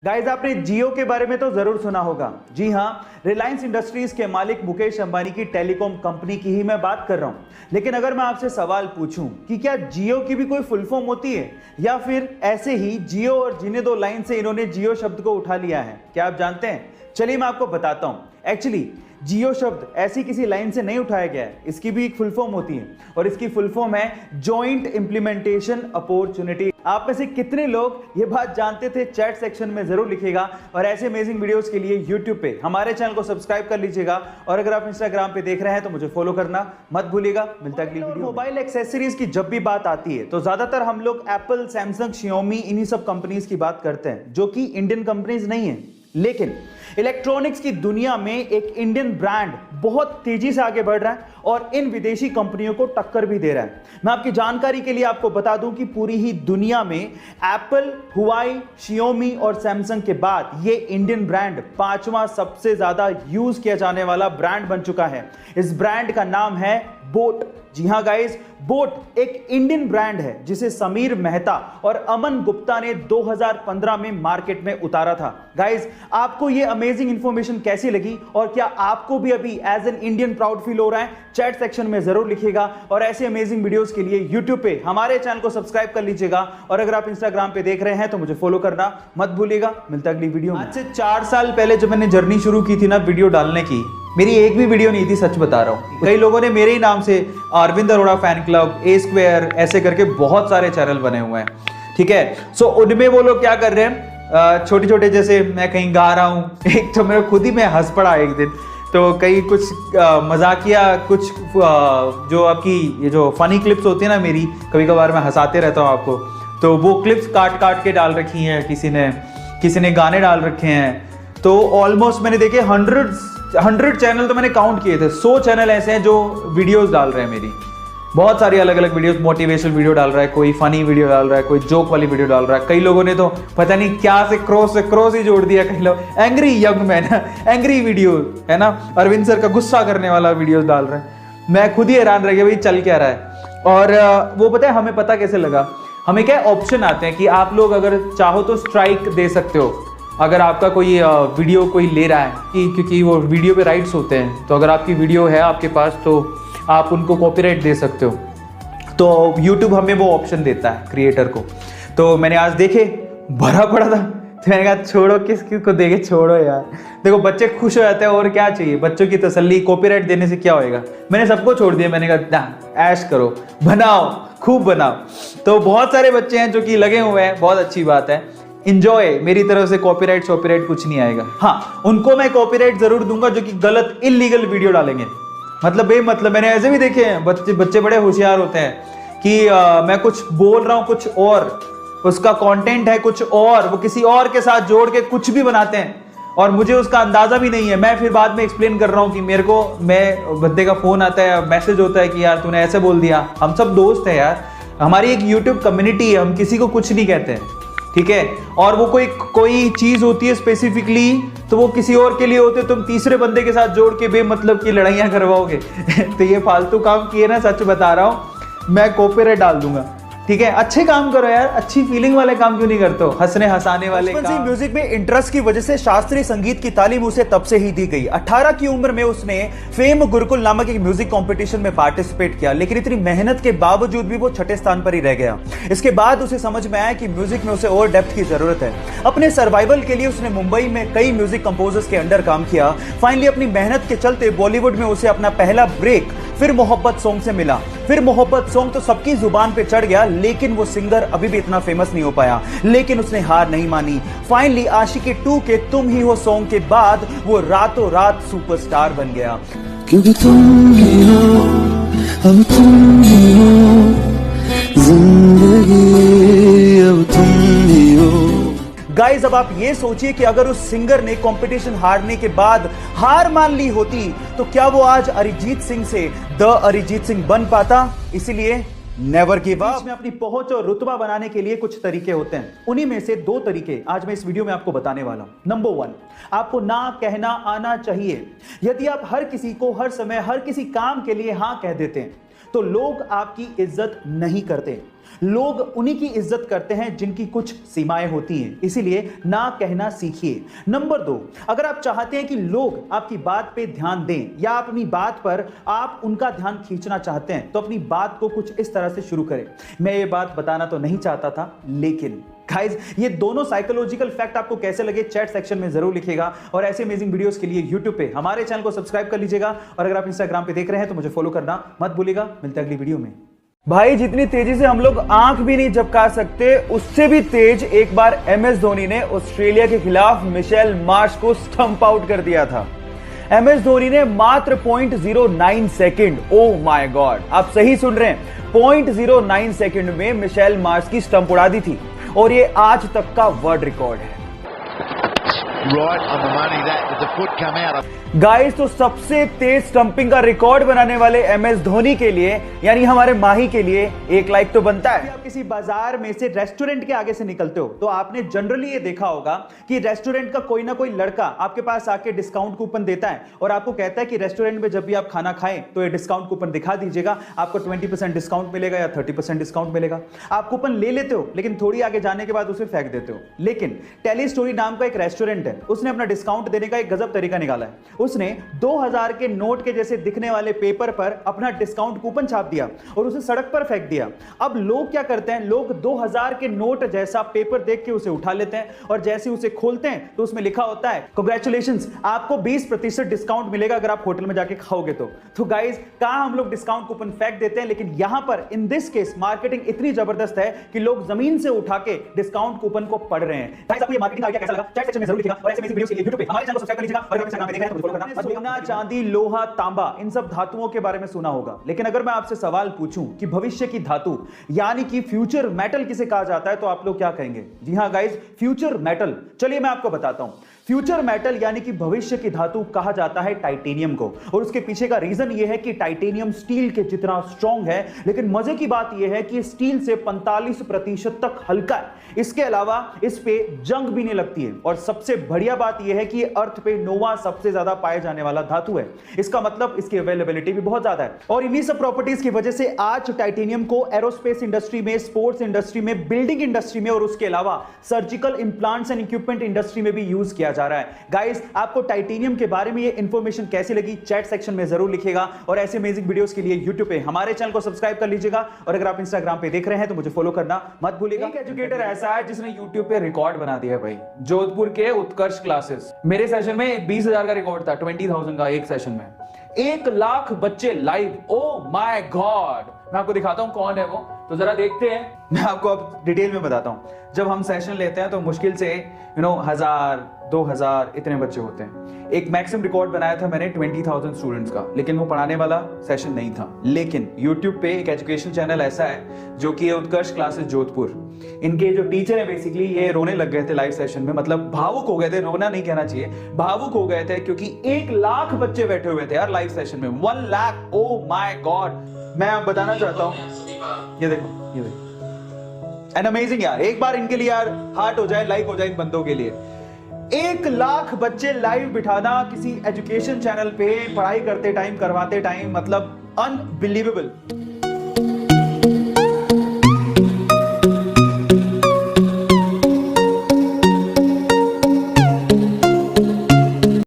Guys, आपने जियो के बारे में तो जरूर सुना होगा। जी हाँ, रिलायंस इंडस्ट्रीज के मालिक मुकेश अंबानी की टेलीकॉम कंपनी की ही मैं बात कर रहा हूं। लेकिन अगर मैं आपसे सवाल पूछूं कि क्या जियो की भी कोई फुल फॉर्म होती है या फिर ऐसे ही जियो और जीने दो लाइन से इन्होंने जियो शब्द को उठा लिया है, क्या आप जानते हैं? चलिए मैं आपको बताता हूं। एक्चुअली जियो शब्द ऐसी किसी लाइन से नहीं उठाया गया है, इसकी भी एक फुल फॉर्म होती है और इसकी फुल फॉर्म है जॉइंट इंप्लीमेंटेशन अपॉर्चुनिटी। आप में से कितने लोग ये बात जानते थे? चैट सेक्शन में जरूर लिखिएगा और ऐसे अमेजिंग वीडियोस के लिए यूट्यूब पे हमारे चैनल को सब्सक्राइब कर लीजिएगा और अगर आप इंस्टाग्राम पे देख रहे हैं तो मुझे फॉलो करना मत भूलिएगा। मिलता है अगली वीडियो। मोबाइल एक्सेसरीज की जब भी बात आती है तो ज्यादातर हम लोग एप्पल, सैमसंग, शियोमी इन्हीं सब कंपनीज की बात करते हैं जो कि इंडियन कंपनीज नहीं है। लेकिन इलेक्ट्रॉनिक्स की दुनिया में एक इंडियन ब्रांड बहुत तेजी से आगे बढ़ रहा है और इन विदेशी कंपनियों को टक्कर भी दे रहा है। मैं आपकी जानकारी के लिए आपको बता दूं कि पूरी ही दुनिया में एप्पल, हुआई, शियोमी और सैमसंग के बाद ये इंडियन ब्रांड 5वां सबसे ज्यादा यूज किया जाने वाला ब्रांड बन चुका है। इस ब्रांड का नाम है बोट। जी हां गाइस, बोट एक इंडियन ब्रांड है जिसे समीर मेहता और अमन गुप्ता ने 2015 में मार्केट में उतारा था। गाइस, आपको ये अमेजिंग इंफॉर्मेशन कैसी लगी और क्या आपको भी अभी as an Indian proud feel हो रहा है? चैट सेक्शन में जरूर लिखिएगा और ऐसे अमेजिंग वीडियोस के लिए यूट्यूब पे हमारे चैनल को सब्सक्राइब कर लीजिएगा और अगर आप इंस्टाग्राम पे देख रहे हैं तो मुझे फॉलो करना मत भूलिएगा। मिलता है अगली वीडियो में। आज से 4 साल पहले जब मैंने जर्नी शुरू की थी ना वीडियो डालने की, मेरी एक भी वीडियो नहीं थी, सच बता रहा हूं। कई लोगों ने मेरे ही नाम से अरविंद अरोड़ा फैन क्लब, ए स्क्वायर ऐसे करके बहुत सारे चैनल बने हुए हैं, ठीक है। सो उनमें वो लोग क्या कर रहे हैं, छोटे छोटे, जैसे मैं कहीं गा रहा हूं, एक तो मेरा खुद ही मैं हंस पड़ा एक दिन, तो कहीं कुछ मजाकिया कुछ जो आपकी ये जो फनी क्लिप्स होती है ना मेरी, कभी कभार मैं हंसाते रहता हूँ आपको, तो वो क्लिप्स काट काट के डाल रखी हैं किसी ने गाने डाल रखे हैं। तो ऑलमोस्ट मैंने देखे 100 चैनल तो मैंने काउंट किए थे। 100 चैनल ऐसे हैं जो वीडियोस डाल रहे हैं मेरी, बहुत सारी अलग अलग वीडियोस, मोटिवेशनल वीडियो डाल रहा है, कोई फनी वीडियो डाल रहा है, कोई जोक वाली वीडियो डाल रहा है। कई लोगों ने तो पता नहीं क्या से क्रॉस ही जोड़ दिया। कई लोग angry young man, angry video है ना, अरविंद सर का गुस्सा करने वाला वीडियोस डाल रहे हैं। मैं खुद ही हैरान रह गया भाई चल क्या रहा है। और वो पता है हमें पता कैसे लगा? हमें क्या ऑप्शन आते हैं कि आप लोग अगर चाहो तो स्ट्राइक दे सकते हो अगर आपका कोई वीडियो कोई ले रहा है, क्योंकि वो वीडियो पे राइट्स होते हैं, तो अगर आपकी वीडियो है आपके पास तो आप उनको कॉपीराइट दे सकते हो। तो YouTube हमें वो ऑप्शन देता है क्रिएटर को। तो मैंने आज देखे भरा पड़ा था, तो मैंने कहा छोड़ो, किस को देखे, छोड़ो यार। देखो बच्चे खुश हो जाते हैं और क्या चाहिए, बच्चों की तसल्ली कॉपीराइट देने से क्या होएगा। मैंने सबको छोड़ दिया, मैंने कहा ऐश करो, बनाओ, खूब बनाओ। तो बहुत सारे बच्चे हैं जो कि लगे हुए हैं, बहुत अच्छी बात है। इंजॉय, मेरी तरफ से कॉपीराइट कुछ नहीं आएगा। हाँ, उनको मैं कॉपीराइट जरूर दूंगा जो कि गलत इलीगल वीडियो डालेंगे। मतलब मैंने ऐसे भी देखे हैं, बच्चे बड़े होशियार होते हैं कि मैं कुछ बोल रहा हूं कुछ और, उसका कंटेंट है कुछ और, वो किसी और के साथ जोड़ के कुछ भी बनाते हैं और मुझे उसका अंदाजा भी नहीं है। मैं फिर बाद में एक्सप्लेन कर रहा हूं कि मेरे को बंदे का फोन आता है, मैसेज होता है कि यार तूने ऐसे बोल दिया। हम सब दोस्त हैं यार, हमारी एक यूट्यूब कम्युनिटी है, हम किसी को कुछ नहीं कहते हैं, ठीक है। और वो कोई चीज होती है स्पेसिफिकली तो वो किसी और के लिए होते, तुम तीसरे बंदे के साथ जोड़ के बेमतलब की लड़ाइयां करवाओगे तो ये फालतू काम किए ना, सच बता रहा हूं, मैं कॉपीराइट डाल दूंगा, ठीक है। अच्छे काम करो यार, अच्छी फीलिंग वाले काम क्यों नहीं करते हो, हंसने हंसाने वाले काम। म्यूजिक में इंटरेस्ट की वजह से शास्त्रीय संगीत की तालीम उसे तब से ही दी गई। 18 की उम्र में उसने फेम गुरुकुल नामक एक म्यूजिक कंपटीशन में पार्टिसिपेट किया, लेकिन इतनी मेहनत के बावजूद भी वो 6ठे स्थान पर ही रह गया। इसके बाद उसे समझ में आया कि म्यूजिक में उसे और डेप्थ की जरूरत है। अपने सर्वाइवल के लिए उसने मुंबई में कई म्यूजिक कंपोजर्स के अंडर काम किया। फाइनली अपनी मेहनत के चलते बॉलीवुड में उसे अपना पहला ब्रेक फिर मोहब्बत सॉन्ग से मिला। फिर मोहब्बत सॉन्ग तो सबकी जुबान पे चढ़ गया, लेकिन वो सिंगर अभी भी इतना फेमस नहीं हो पाया। लेकिन उसने हार नहीं मानी। फाइनली आशिकी 2 के तुम ही हो सॉन्ग के बाद वो रातों रात सुपरस्टार बन गया। क्योंकि तुम ही हो, अब तुम ही हो, जिंदगी अब तुम ही हो। गाइस, अब आप ये सोचिए कि अगर उस सिंगर ने कंपटीशन हारने के बाद हार मान ली होती तो क्या वो आज अरिजीत सिंह से द अरिजीत सिंह बन पाता? इसीलिए नेवर गिव अप। में अपनी पहुंच और रुतबा बनाने के लिए कुछ तरीके होते हैं, उन्हीं में से 2 तरीके आज मैं इस वीडियो में आपको बताने वाला हूं। नंबर 1, आपको ना कहना आना चाहिए। यदि आप हर किसी को हर समय हर किसी काम के लिए हां कह देते हैं तो लोग आपकी इज्जत नहीं करते। लोग उन्हीं की इज्जत करते हैं जिनकी कुछ सीमाएं होती हैं, इसीलिए ना कहना सीखिए। नंबर 2, अगर आप चाहते हैं कि लोग आपकी बात पे ध्यान दें या आप अपनी बात पर आप उनका ध्यान खींचना चाहते हैं, तो अपनी बात को कुछ इस तरह से शुरू करें। मैं ये बात बताना तो नहीं चाहता था, लेकिन गाइस ये दोनों साइकोलॉजिकल फैक्ट आपको कैसे लगे चैट सेक्शन में जरूर लिखिएगा। और ऐसे अमेजिंग वीडियोस के लिए YouTube पे हमारे चैनल को सब्सक्राइब कर लीजिएगा, और अगर आप Instagram पे देख रहे हैं तो मुझे फॉलो करना मत भूलिएगा। मिलते हैं अगली वीडियो में। भाई जितनी तेजी से हम लोग आंख भी नहीं झपका सकते, उससे भी तेज एक बार MS धोनी ने ऑस्ट्रेलिया के खिलाफ मिशेल मार्श को स्टंप आउट कर दिया था। MS धोनी ने मात्र 0.09 सेकंड, ओ माय गॉड, आप सही सुन रहे हैं, 0.09 सेकंड में मिशेल मार्श की स्टंप उड़ा दी थी, और ये आज तक का वर्ल्ड रिकॉर्ड है। Right on the money that with the foot come out. Guys तो सबसे तेज स्टंपिंग का रिकॉर्ड बनाने वाले MS धोनी के लिए, यानी हमारे माही के लिए, एक लाइक तो बनता है। आप किसी बाजार में से रेस्टोरेंट के आगे से निकलते हो तो आपने जनरली ये देखा होगा कि रेस्टोरेंट का कोई ना कोई लड़का आपके पास आके डिस्काउंट कूपन देता है और आपको कहता है कि रेस्टोरेंट में जब भी आप खाना खाएं तो ये डिस्काउंट कूपन दिखा दीजिएगा, आपको 20% डिस्काउंट मिलेगा या 30% डिस्काउंट मिलेगा। आप कूपन ले लेते हो, लेकिन थोड़ी आगे जाने के बाद उसे फेंक देते हो। लेकिन टेली स्टोरी नाम का एक रेस्टोरेंट है, उसने अपना डिस्काउंट देने का एक गजब तरीका निकाला है। उसने 2000 के नोट के जैसे दिखने वाले पेपर पर अपना डिस्काउंट कूपन छाप दिया और उसे सड़क पर फेंक दिया। अब लोग क्या करते हैं, लोग 2000 के नोट जैसा पेपर देख के उसे उठा लेते हैं और जैसे उसे खोलते हैं तो उसमें लिखा होता है कांग्रेचुलेशंस, आपको 20% डिस्काउंट मिलेगा अगर आप होटल में जाके खाओगे तो गाइस कहां हम लोग डिस्काउंट कूपन फेंक देते हैं, लेकिन यहां पर इन दिस केस मार्केटिंग इतनी जबरदस्त है कि लोग जमीन से उठा के डिस्काउंट कूपन को पढ़ रहे हैं। गाइस आपको ये मार्केटिंग आइडिया कैसा लगा चैट सेक्शन में जरूर लिखिएगा, और ऐसे वीडियोस के लिए YouTube पे हमारे चैनल को सब्सक्राइब कर लीजिएगा, और अगर Instagram पे देख रहे हैं तो फॉलो करना। सोना, चांदी, लोहा, तांबा, इन सब धातुओं के बारे में सुना होगा, लेकिन अगर मैं आपसे सवाल पूछूं कि भविष्य की धातु यानी कि फ्यूचर मेटल किसे कहा जाता है, तो आप लोग क्या कहेंगे? जी हां गाइस, फ्यूचर मेटल। चलिए मैं आपको बताता हूं। फ्यूचर मेटल यानी कि भविष्य की धातु कहा जाता है टाइटेनियम को, और उसके पीछे का रीजन यह है कि टाइटेनियम स्टील के जितना स्ट्रॉन्ग है, लेकिन मजे की बात यह है कि स्टील से 45% तक हल्का है। इसके अलावा इस पे जंग भी नहीं लगती है, और सबसे बढ़िया बात यह है कि अर्थ पे नोवा सबसे ज्यादा पाए जाने वाला धातु है। इसका मतलब इसकी अवेलेबिलिटी भी बहुत ज्यादा है, और इन्हीं सब प्रॉपर्टीज की वजह से आज टाइटेनियम को एरोस्पेस इंडस्ट्री में, स्पोर्ट्स इंडस्ट्री में, बिल्डिंग इंडस्ट्री में, और उसके अलावा surgical implants and equipment industry में भी यूज किया जा रहा है। गाइस आपको टाइटेनियम के बारे में ये इंफॉर्मेशन कैसी लगी चैट सेक्शन में जरूर लिखिएगा, और ऐसे अमेजिंग वीडियोस के लिए YouTube पे हमारे चैनल को सब्सक्राइब कर लीजिएगा, और अगर आप Instagram पे देख रहे हैं तो मुझे फॉलो करना मत भूलिएगा। एक एजुकेटर ऐसा है जिसने YouTube पे रिकॉर्ड बना दिया है भाई, जोधपुर के उत्कर्ष क्लासेस। मेरे सेशन में 20,000 का रिकॉर्ड था, 20,000 का एक सेशन में, 1 लाख बच्चे लाइव। ओ माय गॉड, मैं आपको दिखाता हूं कौन है वो, तो जरा देखते हैं। मैं आपको अब डिटेल में बताता हूं। जब हम सेशन लेते हैं तो मुश्किल से 1000 2000 इतने बच्चे होते हैं। एक मैक्सिमम रिकॉर्ड बनाया था मैंने 20,000 स्टूडेंट्स का, लेकिन वो पढ़ाने वाला सेशन नहीं था। लेकिन YouTube पे एक एजुकेशन चैनल ऐसा है जो कि उत्कर्ष क्लासेस जोधपुर, इनके जो टीचर है बेसिकली ये रोने लग गए थे लाइव सेशन में, मतलब भावुक हो गए थे, रोना नहीं कहना चाहिए, भावुक हो गए थे, क्योंकि 1 लाख बच्चे बैठे हुए थे यार लाइव सेशन में। 1 लाख, ओ माय गॉड। मैं आप बताना चाहता हूं, ये देखो, ये देखो, एंड अमेजिंग यार। एक बार इनके लिए यार हार्ट हो जाए, लाइक हो जाए इन बंदों के लिए। 1 लाख बच्चे लाइव बिठाना किसी एजुकेशन चैनल पे पढ़ाई करते टाइम, करवाते टाइम, मतलब अनबिलीवेबल।